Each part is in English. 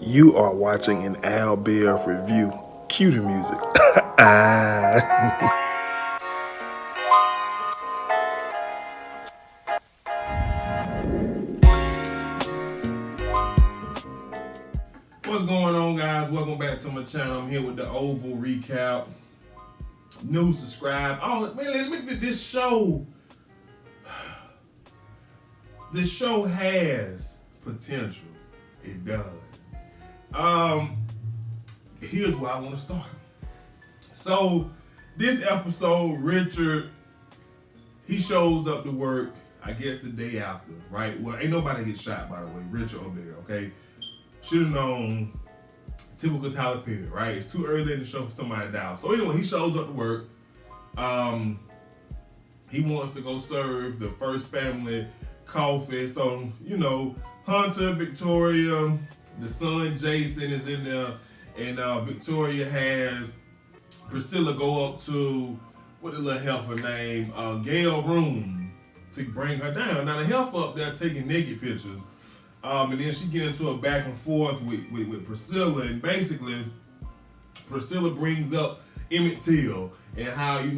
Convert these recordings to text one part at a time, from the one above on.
You are watching an Al Bear review. Cue the music. What's going on, guys? Welcome back to my channel. I'm here with the Oval recap. New, subscribe. Oh man, look at this show. This show has potential. It does. Here's where I want to start. So, this episode, Richard, he shows up to work, I guess the day after, right? Well, ain't nobody get shot, by the way, Richard or Bear, okay? Should have known, typical Tyler Perry, right? It's too early in the show for somebody to die. So anyway, he shows up to work. He wants to go serve the first family coffee. So, Hunter, Victoria, the son Jason is in there, and Victoria has Priscilla go up to, what the little heifer name, Gail room to bring her down. Now the heifer up there taking naked pictures. And then she get into a back and forth with Priscilla, and basically Priscilla brings up Emmett Till and how he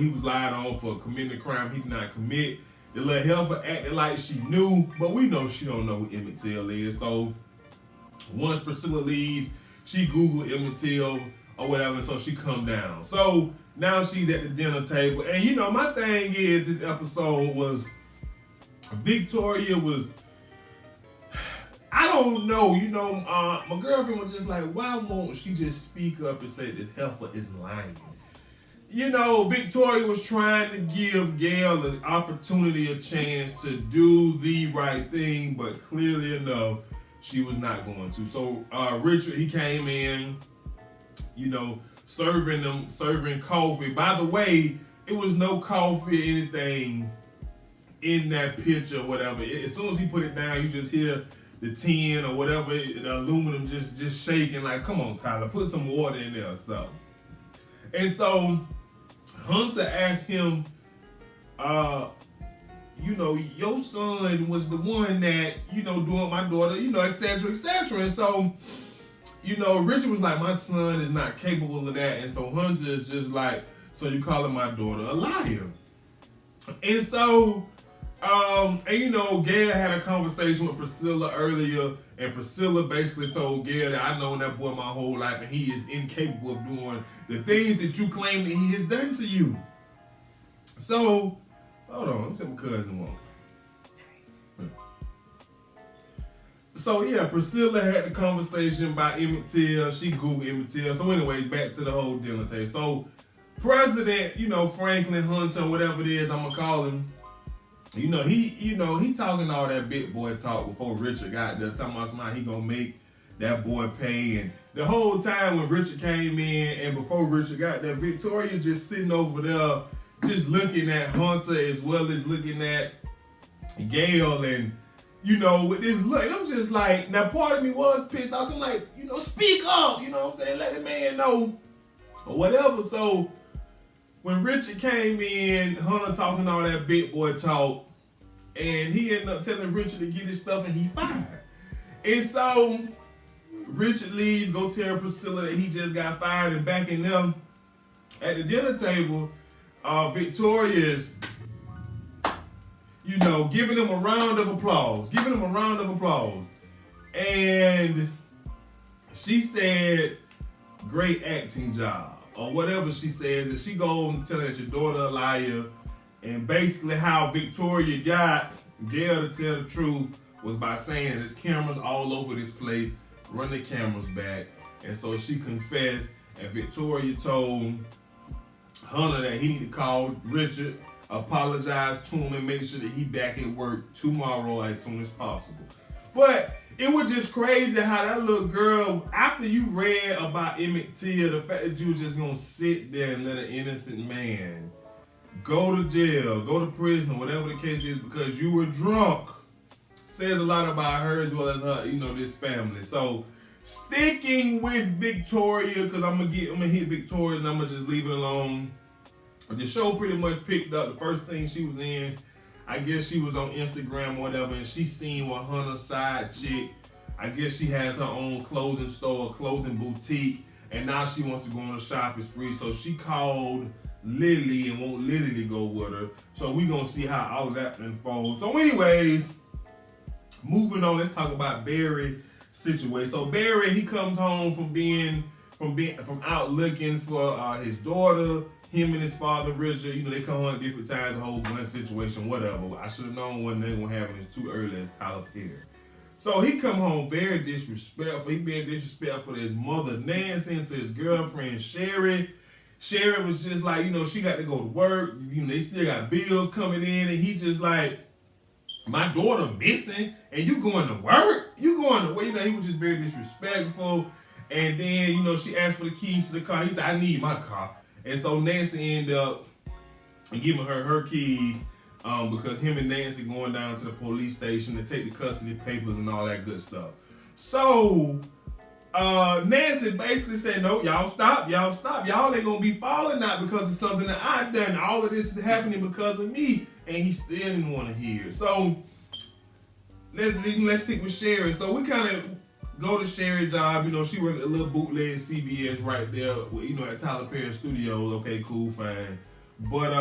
was lied on for committing a crime he did not commit. The little helper acted like she knew, but we know she don't know who Emmett Till is. So once Priscilla leaves, she Googled Emmett Till or whatever, so she come down. So now she's at the dinner table, and my thing is, this episode was, Victoria was, I don't know, my girlfriend was just like, why won't she just speak up and say this heifer is lying? Victoria was trying to give Gail an opportunity, a chance to do the right thing, but clearly enough, she was not going to. So Richard, he came in, serving coffee. By the way, it was no coffee or anything in that picture or whatever. As soon as he put it down, you just hear the tin or whatever, the aluminum just shaking. Like, come on, Tyler, put some water in there or something. And so Hunter asked him, your son was the one that, doing my daughter, et cetera, et cetera. And so, Richard was like, my son is not capable of that. And so Hunter is just like, so you calling my daughter a liar? And so, Gail had a conversation with Priscilla earlier, and Priscilla basically told Gail that I known that boy my whole life, and he is incapable of doing the things that you claim that he has done to you. So, hold on, let me see what my cousin wants. So yeah, Priscilla had the conversation about Emmett Till. She Googled Emmett Till. So anyways, back to the whole dinner table. So President, Franklin Hunter, whatever it is I'm gonna call him, he talking all that big boy talk before Richard got there, talking about somebody he gonna make that boy pay. And the whole time when Richard came in and before Richard got there, Victoria just sitting over there, just looking at Hunter as well as looking at Gail, and with this look, and I'm just like, now part of me was pissed off. I'm like, speak up, what I'm saying, let the man know or whatever. So when Richard came in, Hunter talking all that big boy talk, and he ended up telling Richard to get his stuff, and he fired. And so Richard leaves, go tell Priscilla that he just got fired, and back in them at the dinner table, Victoria's, giving him a round of applause, and she said, great acting job, or whatever she says, and she goes and tell that your daughter a liar. And basically how Victoria got Gail to tell the truth was by saying there's cameras all over this place, run the cameras back. And so she confessed, and Victoria told Hunter that he need to call Richard, apologize to him, and make sure that he back at work tomorrow as soon as possible. But it was just crazy how that little girl, after you read about Emmett Till, the fact that you was just gonna sit there and let an innocent man go to jail, go to prison, or whatever the case is, because you were drunk, says a lot about her as well as her, this family. So sticking with Victoria, because I'm gonna hit Victoria and I'm gonna just leave it alone. The show pretty much picked up the first thing she was in. I guess she was on Instagram or whatever, and she seen what Hunter's side chick I guess she has her own clothing store, clothing boutique, and now she wants to go on a shopping spree. So she called Lily and want Lily to go with her. So we gonna see how all of that unfolds. So anyways, moving on, let's talk about Barry situation. So Barry, he comes home from out looking for his daughter. Him and his father Richard, they come home at different times, a whole gun situation, whatever. I should have known when they were having this too early as Tyler Perry. So he come home very disrespectful. He being disrespectful to his mother Nancy and to his girlfriend Sherry. Sherry was just like, she got to go to work. They still got bills coming in, and he just like, my daughter missing, and you going to work? You going to work? He was just very disrespectful. And then, she asked for the keys to the car. He said, I need my car. And so Nancy ended up giving her keys because him and Nancy going down to the police station to take the custody papers and all that good stuff. So Nancy basically said, no, y'all stop. Y'all ain't going to be falling out because of something that I've done. All of this is happening because of me. And he still didn't want to hear it. So let's stick with Sherry. So we kind of go to Sherry's job. She worked at a little bootleg CVS right there, at Tyler Perry Studios. Okay, cool, fine. But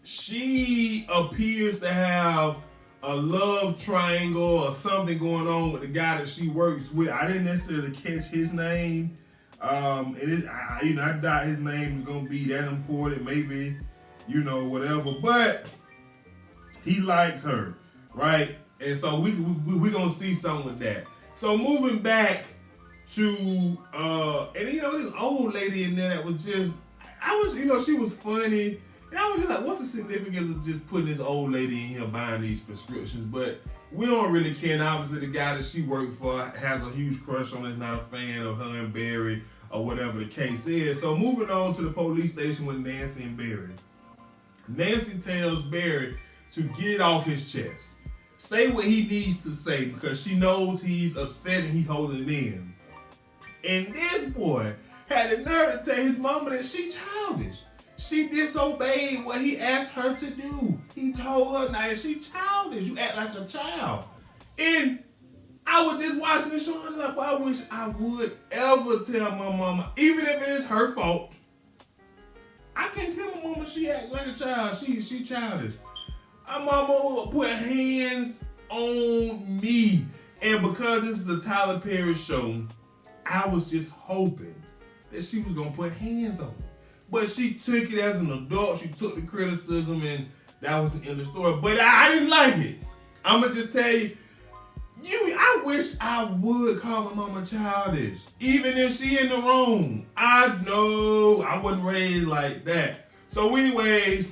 she appears to have a love triangle or something going on with the guy that she works with. I didn't necessarily catch his name. I doubt his name is gonna be that important. Maybe, whatever. But he likes her, right? And so we gonna see something with that. So moving back to this old lady in there that was just, she was funny. And I was just like, what's the significance of just putting this old lady in here buying these prescriptions? But we don't really care. And obviously the guy that she worked for has a huge crush on her, is not a fan of her and Barry or whatever the case is. So moving on to the police station with Nancy and Barry. Nancy tells Barry to get it off his chest. Say what he needs to say because she knows he's upset and he's holding it in. And this boy had the nerve to tell his mama that she childish. She disobeyed what he asked her to do. He told her, now she childish. You act like a child. And I was just watching the show. I was like, well, I wish I would ever tell my mama, even if it is her fault. I can't tell my mama she act like a child. She childish. My mama put hands on me. And because this is a Tyler Perry show, I was just hoping that she was going to put hands on me. But she took it as an adult. She took the criticism, and that was the end of the story. But I didn't like it. I'm going to just tell you, I wish I would call my mama childish. Even if she in the wrong. I know I wasn't raised like that. So anyways,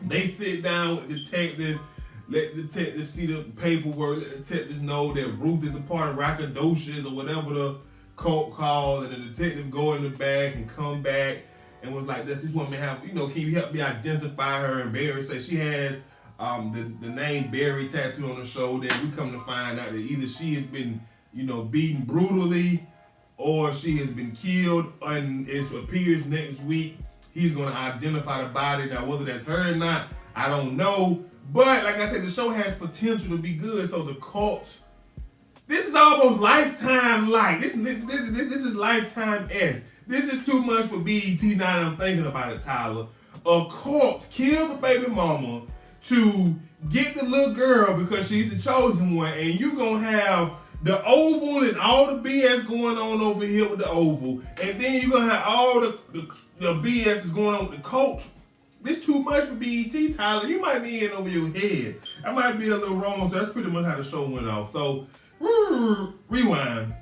they sit down with the detective. Let the detective see the paperwork. Let the detective know that Ruth is a part of Rackadocious or whatever the cult called. And the detective go in the back and come back and was like, does this woman have, can you help me identify her? And Barry said she has the name Barry tattooed on her shoulder. And we come to find out that either she has been, beaten brutally or she has been killed. And it appears next week he's going to identify the body. Now, whether that's her or not, I don't know. But like I said, the show has potential to be good. So the cult, this is almost Lifetime-like. This is Lifetime-esque. This is too much for BET now that I'm thinking about it, Tyler. A cult killed the baby mama to get the little girl because she's the chosen one, and you gonna have the Oval and all the BS going on over here with the Oval, and then you're gonna have all the BS is going on with the cult. This too much for BET, Tyler. You might be in over your head. I might be a little wrong, so that's pretty much how the show went off. So, rewind.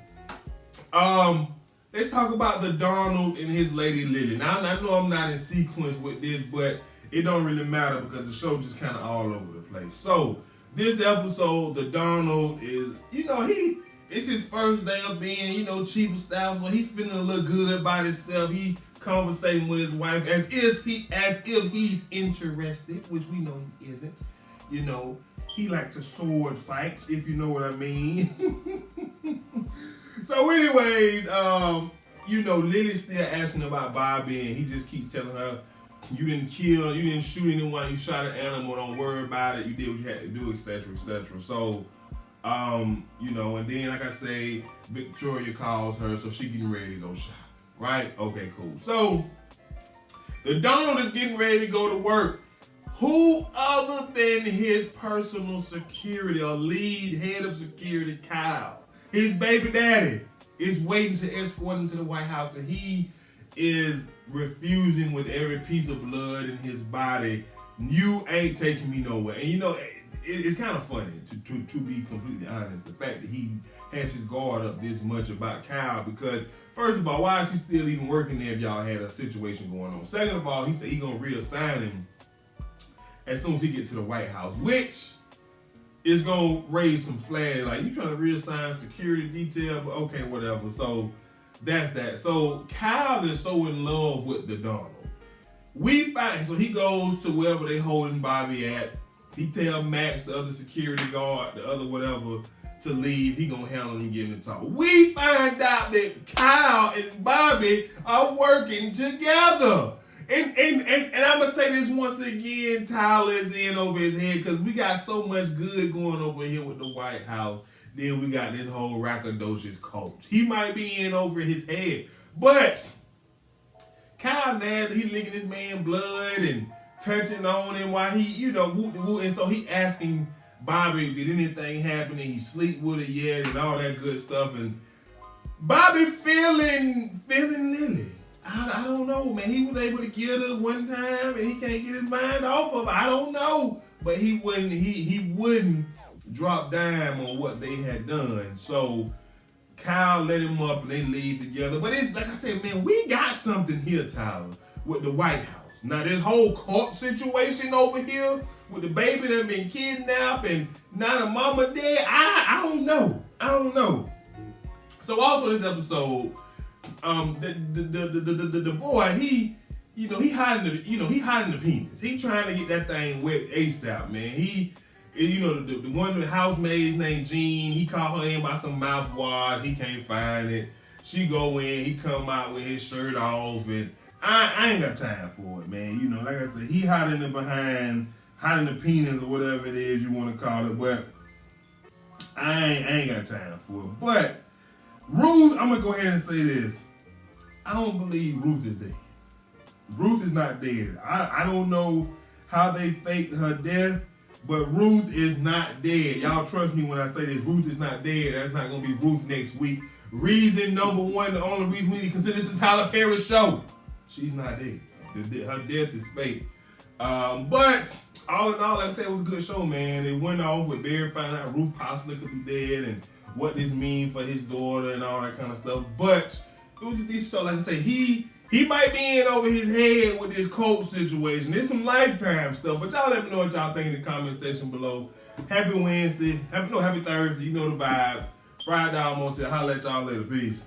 Let's talk about the Donald and his lady Lily. Now, I know I'm not in sequence with this, but it don't really matter because the show just kind of all over the place. So, this episode, the Donald is, it's his first day of being, chief of staff, so he's feeling a little good about himself. He conversating with his wife as if he's interested, which we know he isn't. He likes to sword fight, if you know what I mean. So anyways, Lily's still asking about Bobby, and he just keeps telling her You didn't kill, you didn't shoot anyone, you shot an animal, don't worry about it, you did what you had to do, etc., etc. So, you know, and then, like I say, Victoria calls her, so she getting ready to go shop, right? Okay, cool. So, the Donald is getting ready to go to work. Who other than his personal security or lead head of security, Kyle, his baby daddy, is waiting to escort him to the White House, and he is refusing with every piece of blood in his body. You ain't taking me nowhere. And you know, it's kind of funny to be completely honest. The fact that he has his guard up this much about Kyle, because first of all, why is he still even working there if y'all had a situation going on? Second of all, he said he gonna reassign him as soon as he gets to the White House, which is gonna raise some flags. Like, you trying to reassign security detail, but okay, whatever. So that's that. So Kyle is so in love with the Donald. So he goes to wherever they holding Bobby at. He tell Max, the other security guard, the other whatever, to leave. He gonna handle him getting the talk. We find out that Kyle and Bobby are working together. And I'm gonna say this once again, Tyler is in over his head, because we got so much good going over here with the White House. Then we got this whole rackadocious coach. He might be in over his head, but Kyle nasty. He licking this man blood and touching on him while he, you know, and so he asking Bobby, did anything happen? And he sleep with her yet, and all that good stuff. And Bobby feeling Lily. I don't know, man. He was able to get her one time, and he can't get his mind off of her. I don't know, but he wouldn't drop dime on what they had done. So Kyle let him up, and they leave together. But it's like I said, man, we got something here, Tyler, with the White House. Now this whole court situation over here with the baby that been kidnapped and now the mama dead. I don't know. So also this episode, the boy, he hiding the penis. He trying to get that thing wet ASAP, man. The one of the housemaid's named Jean. He called her in by some mouthwash. He can't find it. She go in. He come out with his shirt off, and I ain't got time for it, man. You know, like I said, he hiding the penis or whatever it is you want to call it. But I ain't got time for it. But Ruth, I'm gonna go ahead and say this. I don't believe Ruth is dead. Ruth is not dead. I don't know how they faked her death, but Ruth is not dead. Y'all trust me when I say this. Ruth is not dead. That's not gonna be Ruth next week. Reason number one, the only reason we need to consider this a Tyler Perry show. She's not dead. Her death is fake. But all in all, like I said, it was a good show, man. It went off with Barry finding out Ruth possibly could be dead and what this mean for his daughter and all that kind of stuff. But it was a decent show. Like I say, he might be in over his head with this coach situation. There's some Lifetime stuff. But y'all let me know what y'all think in the comment section below. Happy Wednesday. Happy Thursday. You know the vibes. Friday almost here. Holla at y'all later. Peace.